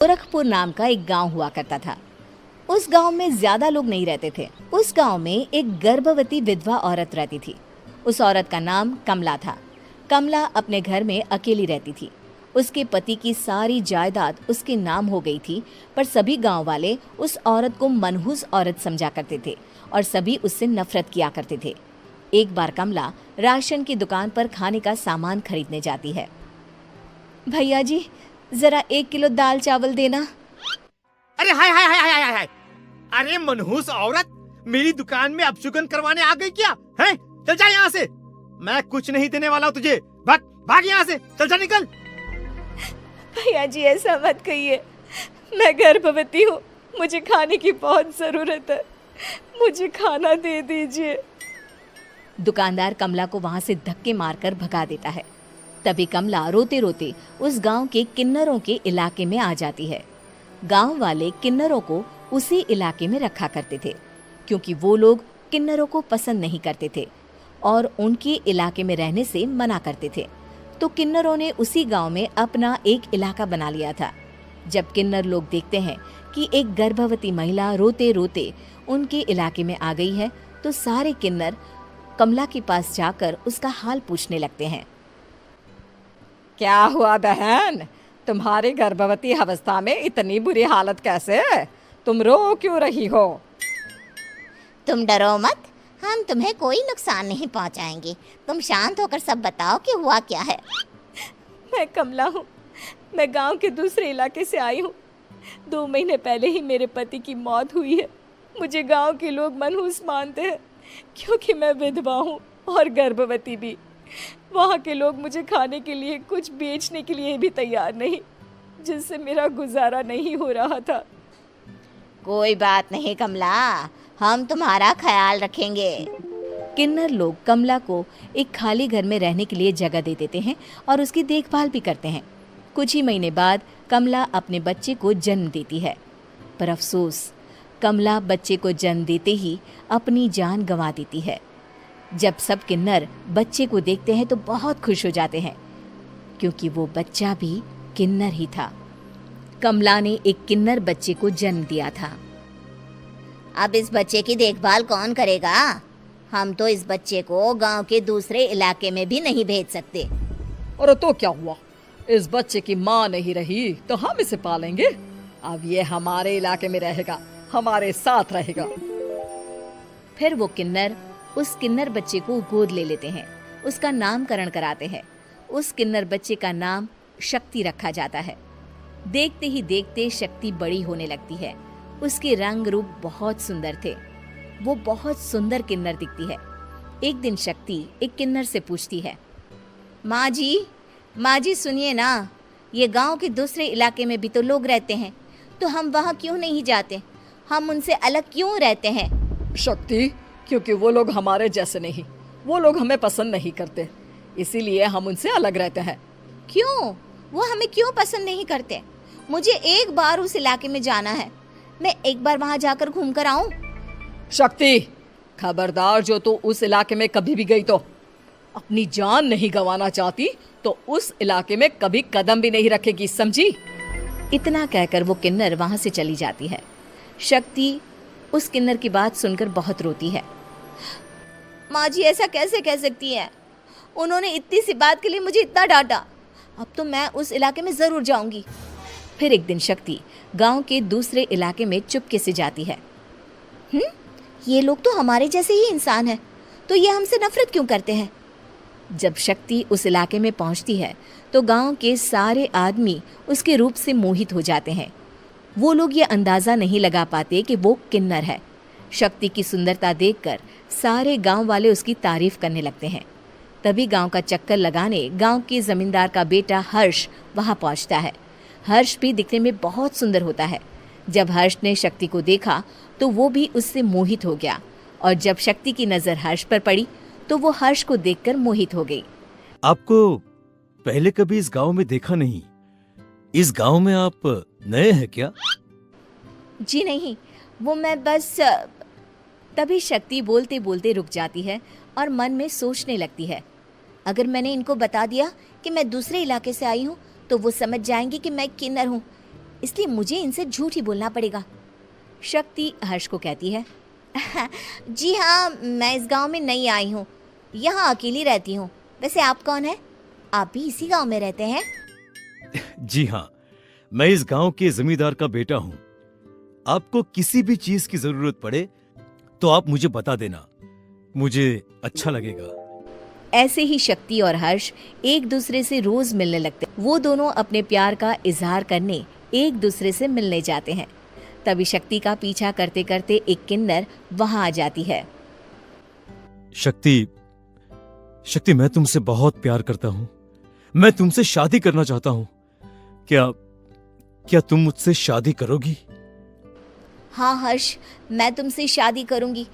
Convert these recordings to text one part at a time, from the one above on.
गोरखपुर नाम का एक गांव हुआ करता था। उस गांव में ज्यादा लोग नहीं रहते थे। उस गांव में एक गर्भवती विधवा औरत रहती थी। उस औरत का नाम कमला था। कमला अपने घर में अकेली रहती थी। उसके पति की सारी जायदाद उसके नाम हो गई थी, पर सभी गांव वाले उस औरत को मनहूस औरत समझा करते थे और सभी उससे नफरत किया करते थे। एक बार कमला राशन की दुकान पर खाने का सामान खरीदने जाती है। भैया जी, जरा 1 किलो दाल चावल देना। अरे हाय हाय हाय हाय हाय हाय! अरे मनहूस औरत, मेरी दुकान में अपशुगन करवाने आ गई क्या? हैं? चल जा यहाँ से। मैं कुछ नहीं देने वाला हूँ तुझे। भाग भाग यहाँ से, चल जा, निकल। भैया जी, ऐसा मत कहिए। मैं गर्भवती हूँ, मुझे खाने की बहुत जरूरत है। मुझे खाना दे दीजिए। दुकानदार कमला को वहां से धक्के मारकर भगा देता है। तभी कमला रोते रोते उस गांव के किन्नरों के इलाके में आ जाती है। गांव वाले किन्नरों को उसी इलाके में रखा करते थे, क्योंकि वो लोग किन्नरों को पसंद नहीं करते थे और उनके इलाके में रहने से मना करते थे। तो किन्नरों ने उसी गांव में अपना एक इलाका बना लिया था। जब किन्नर लोग देखते हैं कि एक गर्भवती महिला रोते रोते उनके इलाके में आ गई है, तो सारे किन्नर कमला के पास जाकर उसका हाल पूछने लगते हैं। क्या हुआ बहन, तुम्हारी गर्भवती अवस्था में इतनी बुरी हालत कैसे है? तुम रो क्यों रही हो? तुम डरो मत, हम तुम्हें कोई नुकसान नहीं पहुंचाएंगे। तुम शांत होकर सब बताओ कि हुआ क्या है। मैं कमला हूँ। मैं गांव के दूसरे इलाके से आई हूँ। 2 महीने पहले ही मेरे पति की मौत हुई है। मुझे गांव के लोग मनहूस मानते हैं, क्योंकि मैं विधवा हूँ और गर्भवती भी। वहाँ के लोग मुझे खाने के लिए कुछ बेचने के लिए भी तैयार नहीं, जिससे मेरा गुजारा नहीं हो रहा था। कोई बात नहीं कमला, हम तुम्हारा ख्याल रखेंगे। किन्नर लोग कमला को एक खाली घर में रहने के लिए जगह दे देते हैं और उसकी देखभाल भी करते हैं। कुछ ही महीने बाद कमला अपने बच्चे को जन्म देती है, पर अफसोस, कमला बच्चे को जन्म देते ही अपनी जान गंवा देती है। जब सब किन्नर बच्चे को देखते हैं तो बहुत खुश हो जाते हैं, क्योंकि वो बच्चा भी किन्नर ही था। कमला ने एक किन्नर बच्चे को जन्म दिया था। अब इस बच्चे की देखभाल कौन करेगा? हम तो इस बच्चे को गांव के दूसरे इलाके में भी नहीं भेज सकते। और तो क्या हुआ, इस बच्चे की माँ नहीं रही तो हम इसे पालेंगे। अब ये हमारे इलाके में रहेगा, हमारे साथ रहेगा। फिर वो किन्नर उस किन्नर बच्चे को गोद ले लेते हैं, उसका नामकरण कराते हैं। उस किन्नर बच्चे का नाम शक्ति रखा जाता है। देखते ही देखते शक्ति बड़ी होने लगती है। उसके रंग रूप बहुत सुंदर थे। वो बहुत सुंदर किन्नर दिखती है। एक दिन शक्ति एक किन्नर से पूछती है, माँ जी सुनिए ना, ये गांव के दूसरे इलाके में भी तो लोग रहते हैं, तो हम वहाँ क्यों नहीं जाते? हम उनसे अलग क्यों रहते हैं? शक्ति, क्योंकि वो लोग हमारे जैसे नहीं, वो लोग हमें पसंद नहीं करते, इसीलिए हम उनसे अलग रहते हैं। क्यों? वो हमें क्यों पसंद नहीं करते? मुझे एक बार उस इलाके में जाना है। मैं एक बार वहाँ जाकर घूम कर आऊं। शक्ति, खबरदार, जो तू उस इलाके में कभी भी गई तो अपनी जान नहीं गंवाना चाहती तो उस इलाके में कभी कदम भी नहीं रखेगी, समझी? इतना कहकर वो किन्नर वहां से चली जाती है। शक्ति उस किन्नर की बात सुनकर बहुत रोती है। माँ जी, ऐसा कैसे कह सकती हैं? उन्होंने इतनी सी बात के लिए मुझे इतना डांटा। अब तो मैं उस इलाके में जरूर जाऊंगी। फिर एक दिन शक्ति गांव के दूसरे इलाके में चुपके से जाती है। ये लोग तो हमारे जैसे ही इंसान हैं, तो ये हमसे नफरत क्यों करते हैं? जब शक्ति उस इलाके में पहुंचती है तो गांव के सारे आदमी उसके रूप से मोहित हो जाते हैं। वो लोग ये अंदाजा नहीं लगा पाते कि वो किन्नर है। शक्ति की सुंदरता देखकर सारे गांव वाले उसकी तारीफ करने लगते हैं। तभी गांव का चक्कर लगाने गांव के जमींदार का बेटा हर्ष वहां पहुंचता है। हर्ष भी दिखने में बहुत सुंदर होता है। जब हर्ष ने शक्ति को देखा तो वो भी उससे मोहित हो गया, और जब शक्ति की नजर हर्ष पर पड़ी तो वो हर्ष को देखकर मोहित हो गई। आपको पहले कभी इस गांव में देखा नहीं। इस गांव में आप नए हैं क्या? जी नहीं, वो मैं बस। तभी शक्ति बोलते बोलते रुक जाती है और मन में सोचने लगती है, अगर मैंने इनको बता दिया कि मैं दूसरे इलाके से आई हूँ तो वो समझ जाएंगे कि मैं किन्नर हूँ। इसलिए मुझे इनसे झूठ ही बोलना पड़ेगा। शक्ति हर्ष को कहती है, जी हाँ, मैं इस गांव में नई आई हूँ, यहाँ अकेली रहती हूँ। वैसे आप कौन है? आप भी इसी गांव में रहते हैं? जी हाँ, मैं इस गांव के जमींदार का बेटा हूँ। आपको किसी भी चीज की जरूरत पड़े तो आप मुझे बता देना, मुझे अच्छा लगेगा। ऐसे ही शक्ति और हर्ष एक दूसरे से रोज मिलने लगते। वो दोनों अपने प्यार का इजहार करने एक दूसरे से मिलने जाते हैं। तभी शक्ति का पीछा करते करते एक किन्नर वहां आ जाती है। शक्ति, शक्ति, मैं तुमसे बहुत प्यार करता हूँ। मैं तुमसे शादी करना चाहता हूँ। क्या तुम मुझसे शादी करोगी? हाँ हर्ष, मैं तुमसे शादी करूंगी,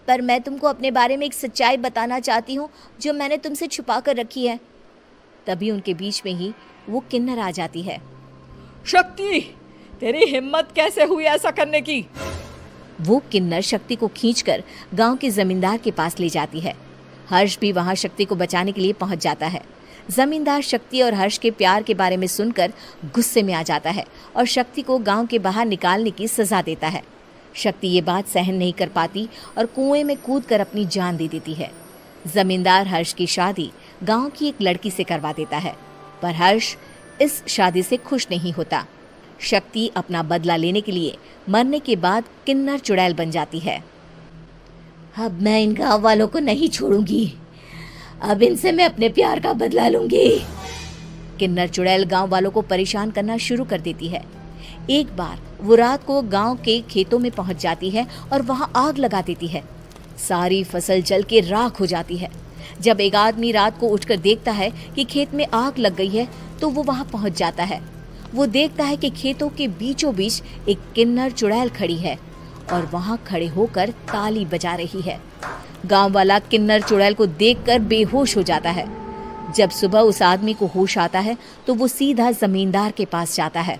पर मैं तुमको अपने बारे में एक सच्चाई बताना चाहती हूँ जो मैंने तुमसे छुपा कर रखी है। तभी उनके बीच में ही वो किन्नर आ जाती है। शक्ति, तेरी हिम्मत कैसे हुई ऐसा करने की? वो किन्नर शक्ति को खींचकर गांव के जमींदार के पास ले जाती है। हर्ष भी वहां शक्ति को बचाने के लिए पहुंच जाता है। जमींदार शक्ति और हर्ष के प्यार के बारे में सुनकर गुस्से में आ जाता है और शक्ति को गांव के बाहर निकालने की सजा देता है। शक्ति ये बात सहन नहीं कर पाती और कुएं में कूदकर अपनी जान दे देती है। जमींदार हर्ष की शादी गांव की एक लड़की से करवा देता है, पर हर्ष इस शादी से खुश नहीं होता। शक्ति अपना बदला लेने के लिए मरने के बाद किन्नर चुड़ैल बन जाती है। अब मैं इन गांव वालों को नहीं छोड़ूंगी, अब इनसे मैं अपने प्यार का बदला लूंगी। किन्नर चुड़ैल गांव वालों को परेशान करना शुरू कर देती है। एक बार वो रात को गांव के खेतों में पहुंच जाती है और वहां आग लगा देती है। सारी फसल जल के राख हो जाती है। जब एक आदमी रात को उठकर देखता है कि खेत में आग लग गई है तो वो वहां पहुंच जाता है। वो देखता है कि खेतों के बीचों बीच एक किन्नर चुड़ैल खड़ी है और वहां खड़े होकर ताली बजा रही है। गांव वाला किन्नर चुड़ैल को देखकर बेहोश हो जाता है। जब सुबह उस आदमी को होश आता है तो वो सीधा जमींदार के पास जाता है।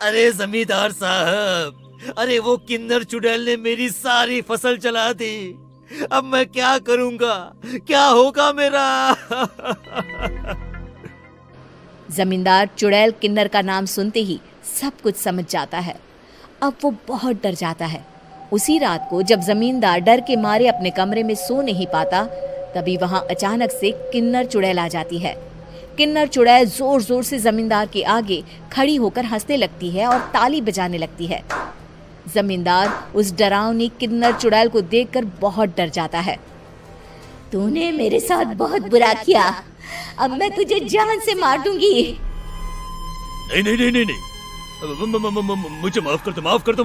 अरे जमींदार साहब, अरे वो किन्नर चुड़ैल ने मेरी सारी फसल जला दी। अब मैं क्या करूंगा? क्या होगा मेरा? जमींदार चुड़ैल किन्नर का नाम सुनते ही सब कुछ समझ जाता है। अब वो बहुत डर जाता है। उसी रात को जब जमींदार डर के मारे अपने कमरे में सो नहीं पाता, तभी वहां अचानक से किन्नर चुड़ैल आ जाती है। किन्नर चुड़ैल जोर जोर से जमींदार के आगे खड़ी होकर हंसने लगती है और ताली बजाने लगती है। जमींदार उस डरावनी किन्नर चुड़ैल को देखकर बहुत डर जाता है। तूने मेरे साथ बहुत बुरा किया, अब मैं तुझे जान से मार दूंगी। नहीं नहीं नहीं नहीं नहीं, मुझे माफ कर दो,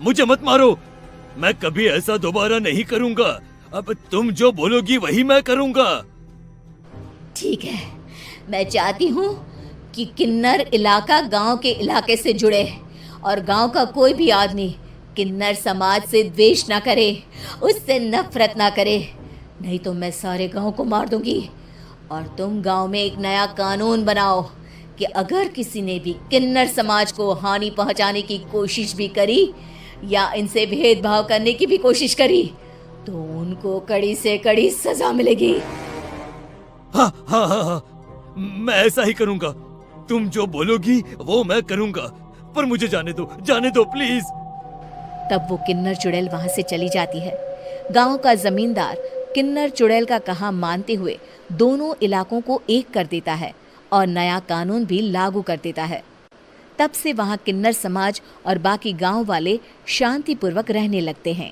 मुझे मत मारो। मैं कभी ऐसा दोबारा नहीं करूंगा। अब तुम जो बोलोगी वही मैं करूंगा। ठीक है, मैं चाहती हूँ कि किन्नर इलाका गांव के इलाके से जुड़े और गांव का कोई भी आदमी किन्नर समाज से द्वेष ना करे, उससे नफरत ना करे, नहीं तो मैं सारे गांव को मार दूंगी। और तुम गांव में एक नया कानून बनाओ कि अगर किसी ने भी किन्नर समाज को हानि पहुंचाने की कोशिश भी करी या इनसे भेदभाव करने की भी कोशिश करी तो उनको कड़ी से कड़ी सजा मिलेगी। हाँ हाँ हाँ हाँ, मैं ऐसा ही करूंगा। तुम जो बोलोगी वो मैं करूंगा, पर मुझे जाने दो प्लीज। तब वो किन्नर चुड़ैल वहां से चली जाती है। गांव का जमींदार किन्नर चुड़ैल का कहा मानते हुए दोनों इलाकों को एक कर देता है और नया कानून भी लागू कर देता है। तब से वहां किन्नर समाज और बाकी गांव वाले शांतिपूर्वक रहने लगते हैं।